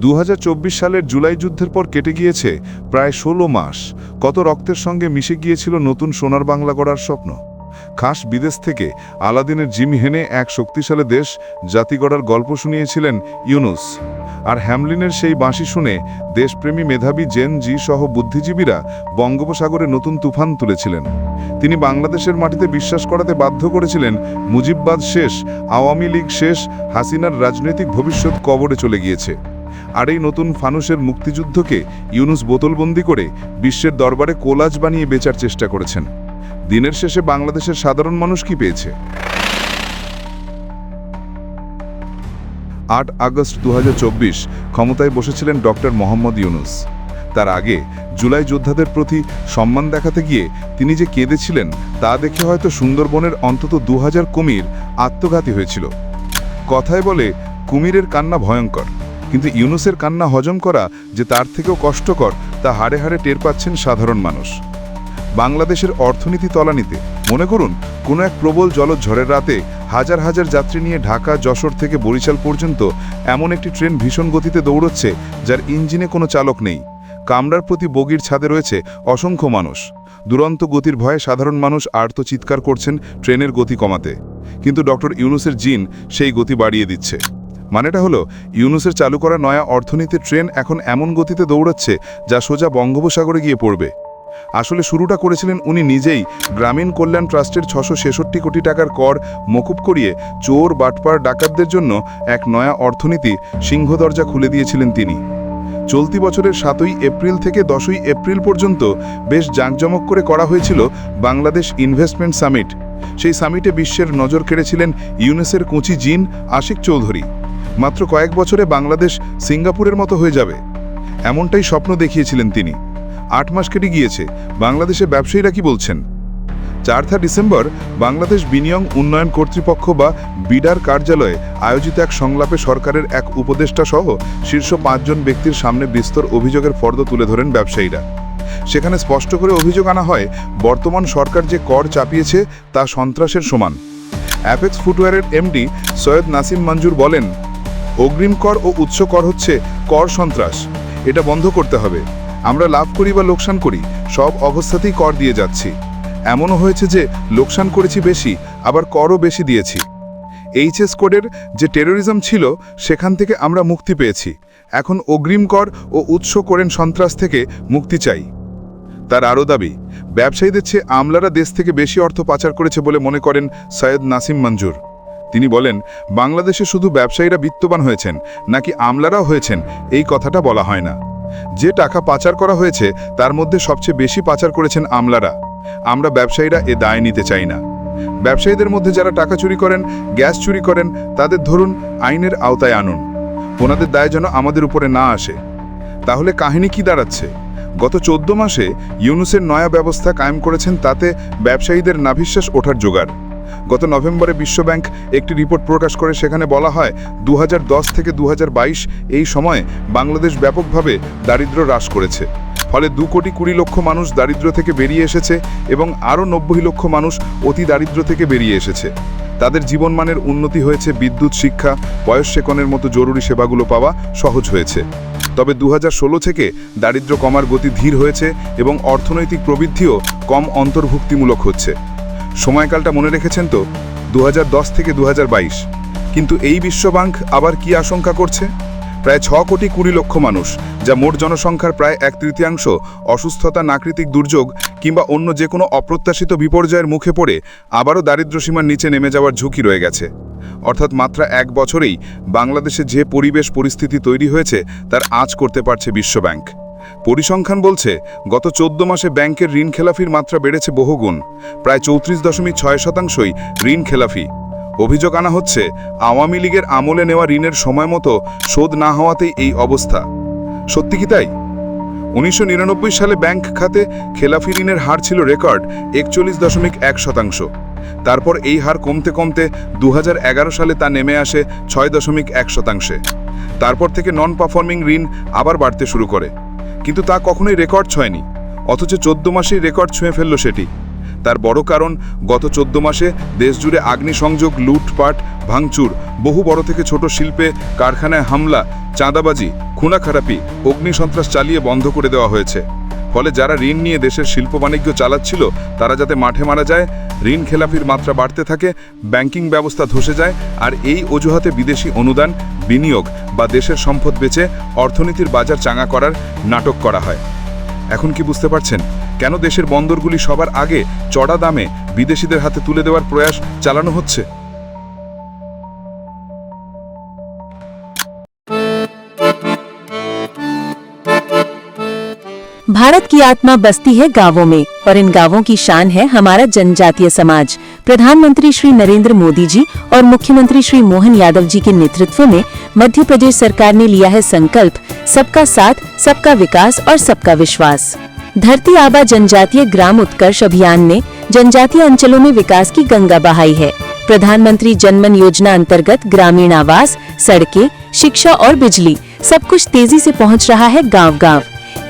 2024 সালের জুলাই যুদ্ধের পর কেটে গিয়েছে প্রায় 16 মাস। কত রক্তের সঙ্গে মিশে গিয়েছিল নতুন সোনার বাংলা গড়ার স্বপ্ন। খাস বিদেশ থেকে আলাদিনের জিমি হেনে এক শক্তিশালী দেশ জাতি গড়ার গল্প শুনিয়েছিলেন ইউনুস। আর হ্যামলিনের সেই বাঁশি শুনে দেশপ্রেমী মেধাবী জেন জি সহ বুদ্ধিজীবীরা বঙ্গোপসাগরে নতুন তুফান তুলেছিলেন। তিনি বাংলাদেশের মাটিতে বিশ্বাস করাতে বাধ্য করেছিলেন মুজিববাদ শেষ, আওয়ামী লীগ শেষ, হাসিনার রাজনৈতিক ভবিষ্যৎ কবরে চলে গিয়েছে। আর এই নতুন ফানুসের মুক্তিযুদ্ধকে ইউনুস বোতলবন্দি করে বিশ্বের দরবারে কোলাজ বানিয়ে বেচার চেষ্টা করেছেন। দিনের শেষে বাংলাদেশের সাধারণ মানুষ কি পেয়েছে? 8 আগস্ট 2024 ক্ষমতায় বসেছিলেন ডক্টর মোহাম্মদ ইউনুস। তার আগে জুলাই যোদ্ধাদের প্রতি সম্মান দেখাতে গিয়ে তিনি যে কেঁদেছিলেন তা দেখে হয়তো সুন্দরবনের অন্তত 2000 কুমির আত্মঘাতী হয়েছিল। কথায় বলে কুমিরের কান্না ভয়ঙ্কর, কিন্তু ইউনুসের কান্না হজম করা যে তার থেকেও কষ্টকর তা হাড়ে হাড়ে টের পাচ্ছেন সাধারণ মানুষ। বাংলাদেশের অর্থনীতি তলানিতে। মনে করুন কোনো এক প্রবল জলোচ্ছ্বাসের রাতে হাজার হাজার যাত্রী নিয়ে ঢাকা, যশোর থেকে বরিশাল পর্যন্ত এমন একটি ট্রেন ভীষণ গতিতে দৌড়চ্ছে যার ইঞ্জিনে কোনো চালক নেই। কামরার প্রতি বগির ছাদে রয়েছে অসংখ্য মানুষ। দুরন্ত গতির ভয়ে সাধারণ মানুষ আর্ত চিৎকার করছেন ট্রেনের গতি কমাতে, কিন্তু ডক্টর ইউনুসের জিন সেই গতি বাড়িয়ে দিচ্ছে। মানেটা হলো ইউনুসের চালু করা নয়া অর্থনীতির ট্রেন এখন এমন গতিতে দৌড়াচ্ছে যা সোজা বঙ্গোপসাগরে গিয়ে পড়বে। আসলে শুরুটা করেছিলেন উনি নিজেই। গ্রামীণ কল্যাণ ট্রাস্টের 666 কোটি টাকার কর মকুব করিয়ে চোর, বাটপার, ডাকাতদের জন্য এক নয়া অর্থনীতি সিংহদরজা খুলে দিয়েছিলেন তিনি। চলতি বছরের 7ই এপ্রিল থেকে 10ই এপ্রিল পর্যন্ত বেশ জাঁকজমক করে করা হয়েছিল বাংলাদেশ ইনভেস্টমেন্ট সামিট। সেই সামিটে বিশ্বের নজর কেড়েছিলেন ইউনুসের কুঁচি জিন আশিক চৌধুরী। মাত্র কয়েক বছরে বাংলাদেশ সিঙ্গাপুরের মতো হয়ে যাবে, এমনটাই স্বপ্ন দেখিয়েছিলেন তিনি। 8 মাস কেটে গিয়েছে। বাংলাদেশে ব্যবসায়ীরা কি বলছেন? 4 ডিসেম্বর বাংলাদেশ বিনিয়োগ উন্নয়ন কর্তৃপক্ষ বা বিডার কার্যালয়ে আয়োজিত এক সংলাপে সরকারের এক উপদেষ্টা সহ শীর্ষ 5 জন ব্যক্তির সামনে বিস্তর অভিযোগের ফর্দ তুলে ধরেন ব্যবসায়ীরা। সেখানে স্পষ্ট করে অভিযোগ আনা হয়, বর্তমান সরকার যে কর চাপিয়েছে তা সন্ত্রাসের সমান। অ্যাপেক্স ফুটওয়্যারের এমডি সৈয়দ নাসিম মঞ্জুর বলেন, অগ্রিম কর ও উৎস কর হচ্ছে কর সন্ত্রাস। এটা বন্ধ করতে হবে। আমরা লাভ করি বা লোকসান করি, সব অবস্থাতেই কর দিয়ে যাচ্ছি। এমনও হয়েছে যে লোকসান করেছি বেশি, আবার করও বেশি দিয়েছি। এইচএস কোডের যে টেরোরিজম ছিল সেখান থেকে আমরা মুক্তি পেয়েছি। এখন অগ্রিম কর ও উৎস করেন সন্ত্রাস থেকে মুক্তি চাই। তার আরও দাবি, ব্যবসায়ীদের চেয়ে আমলারা দেশ থেকে বেশি অর্থ পাচার করেছে বলে মনে করেন সৈয়দ নাসিম মঞ্জুর। তিনি বলেন, বাংলাদেশে শুধু ব্যবসায়ীরা বিত্তবান হয়েছেন নাকি আমলারাও হয়েছেন এই কথাটা বলা হয় না। যে টাকা পাচার করা হয়েছে তার মধ্যে সবচেয়ে বেশি পাচার করেছেন আমলারা। আমরা ব্যবসায়ীরা এ দায় নিতে চাই না। ব্যবসায়ীদের মধ্যে যারা টাকা চুরি করেন, গ্যাস চুরি করেন, তাদের ধরুন, আইনের আওতায় আনুন। ওনাদের দায় যেন আমাদের উপরে না আসে। তাহলে কাহিনী কি দাঁড়াচ্ছে? গত 14 মাসে ইউনুসের নয়া ব্যবস্থা কায়েম করেছেন, তাতে ব্যবসায়ীদের নাভিশ্বাস ওঠার জোগাড়। গত নভেম্বরে বিশ্বব্যাংক একটি রিপোর্ট প্রকাশ করে, সেখানে বলা হয় 2010 থেকে 2022 এই সময়ে বাংলাদেশ ব্যাপকভাবে দারিদ্র্য হ্রাস করেছে। ফলে 2,20,00,000 মানুষ দারিদ্র্য থেকে বেরিয়ে এসেছে এবং আরও 90 লক্ষ মানুষ অতি দারিদ্র্য থেকে বেরিয়ে এসেছে। তাদের জীবনমানের উন্নতি হয়েছে, বিদ্যুৎ, শিক্ষা, বয়স্সেকনের মতো জরুরি সেবাগুলো পাওয়া সহজ হয়েছে। তবে 2016 থেকে দারিদ্র্য কমার গতি ধীর হয়েছে এবং অর্থনৈতিক প্রবৃদ্ধিও কম অন্তর্ভুক্তিমূলক হচ্ছে। সময়কালটা মনে রেখেছেন তো? 2010 থেকে 2022। কিন্তু এই বিশ্বব্যাংক আবার কি আশঙ্কা করছে? প্রায় 6,20,00,000 মানুষ, যা মোট জনসংখ্যার প্রায় 1/3, অসুস্থতা, প্রাকৃতিক দুর্যোগ কিংবা অন্য যে কোনো অপ্রত্যাশিত বিপর্যয়ের মুখে পড়ে আবারও দারিদ্র্যসীমার নিচে নেমে যাওয়ার ঝুঁকি রয়ে গেছে। অর্থাৎ মাত্র 1 বছরেই বাংলাদেশে যে পরিস্থিতি তৈরি হয়েছে তার আঁচ করতে পারছে বিশ্বব্যাংক। পরিসংখ্যান বলছে, গত 14 মাসে ব্যাংকের ঋণ খেলাফির মাত্রা বেড়েছে বহুগুণ। প্রায় 34.6% ঋণ খেলাফি। অভিযোগ আনা হচ্ছে, আওয়ামী লীগের আমলে নেওয়া ঋণের সময় মতো শোধ না হওয়াতেই এই অবস্থা। সত্যি কি তাই? 1999 সালে ব্যাংক খাতে খেলাফি ঋণের হার ছিল রেকর্ড 41.1%। তারপর এই হার কমতে কমতে 2011 সালে তা নেমে আসে 6.1%। তারপর থেকে নন পারফর্মিং ঋণ আবার বাড়তে শুরু করে, কিন্তু তা কখনোই রেকর্ড ছয়নি। অথচ 14 মাসেই রেকর্ড ছুঁয়ে ফেলল সেটি। তার বড় কারণ গত 14 মাসে দেশজুড়ে আগ্নিসংযোগ, লুটপাট, ভাঙচুর, বহু বড় থেকে ছোট শিল্পে, কারখানায় হামলা, চাঁদাবাজি, খুনাখারাপি, অগ্নিসন্ত্রাস চালিয়ে বন্ধ করে দেওয়া হয়েছে। ফলে যারা ঋণ নিয়ে দেশের শিল্প বাণিজ্য চালাচ্ছিল তারা যাতে মাঠে মারা যায়, ঋণ খেলাপির মাত্রা বাড়তে থাকে, ব্যাংকিং ব্যবস্থা ধসে যায়, আর এই অজুহাতে বিদেশি অনুদান, বিনিয়োগ বা দেশের সম্পদ বেচে অর্থনীতির বাজার চাঙা করার নাটক করা হয়। এখন কি বুঝতে পারছেন কেন দেশের বন্দরগুলি সবার আগে চড়া দামে বিদেশিদের হাতে তুলে দেওয়ার প্রয়াস চালানো হচ্ছে? भारत की आत्मा बसती है गांवों में और इन गांवों की शान है हमारा जनजातीय समाज। प्रधानमंत्री श्री नरेंद्र मोदी जी और मुख्यमंत्री श्री मोहन यादव जी के नेतृत्व में मध्य प्रदेश सरकार ने लिया है संकल्प सबका साथ, सबका विकास और सबका विश्वास। धरती आबा जनजातीय ग्राम उत्कर्ष अभियान ने जनजातीय अंचलों में विकास की गंगा बहाई है। प्रधानमंत्री जनमन योजना अंतर्गत ग्रामीण आवास, सड़कें, शिक्षा और बिजली सब कुछ तेजी से पहुंच रहा है गांव-गांव।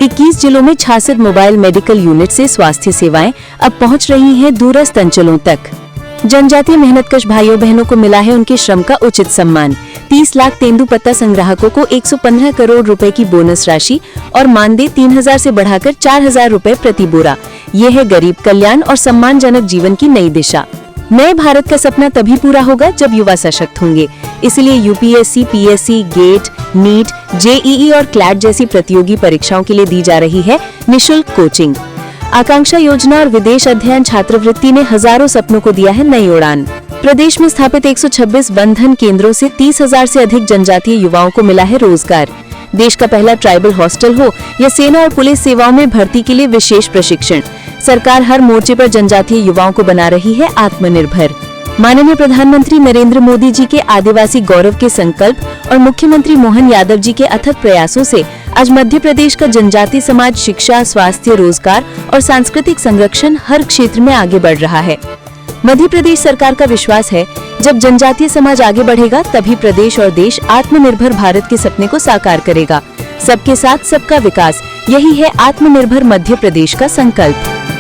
21 जिलों में 66 मोबाइल मेडिकल यूनिट से स्वास्थ्य सेवाएं अब पहुंच रही हैं दूरस्थ अंचलों तक। जनजातीय मेहनतकश भाइयों बहनों को मिला है उनके श्रम का उचित सम्मान। 30 लाख तेंदुपत्ता संग्राहकों को 115 करोड़ रुपए की बोनस राशि और मानदेय 3000 से बढ़ाकर 4000 रुपए प्रति बोरा। ये है गरीब कल्याण और सम्मानजनक जीवन की नई दिशा। नए भारत का सपना तभी पूरा होगा जब युवा सशक्त होंगे। इसलिए UPSC, PSC, GATE, NEET, JEE और क्लैट जैसी प्रतियोगी परीक्षाओं के लिए दी जा रही है निशुल्क कोचिंग। आकांक्षा योजना और विदेश अध्ययन छात्रवृत्ति ने हजारों सपनों को दिया है नई उड़ान। प्रदेश में स्थापित 126 बंधन केंद्रों से 30,000 से अधिक जनजातीय युवाओं को मिला है रोजगार। देश का पहला ट्राइबल हॉस्टल हो या सेना और पुलिस सेवाओं में भर्ती के लिए विशेष प्रशिक्षण, सरकार हर मोर्चे पर जनजातीय युवाओं को बना रही है आत्मनिर्भर। माननीय प्रधानमंत्री नरेंद्र मोदी जी के आदिवासी गौरव के संकल्प और मुख्यमंत्री मोहन यादव जी के अथक प्रयासों से आज मध्य प्रदेश का जनजातीय समाज शिक्षा, स्वास्थ्य, रोजगार और सांस्कृतिक संरक्षण हर क्षेत्र में आगे बढ़ रहा है। मध्य प्रदेश सरकार का विश्वास है जब जनजातीय समाज आगे बढ़ेगा तभी प्रदेश और देश आत्मनिर्भर भारत के सपने को साकार करेगा। सबके साथ, सबका विकास, यही है आत्मनिर्भर मध्य प्रदेश का संकल्प।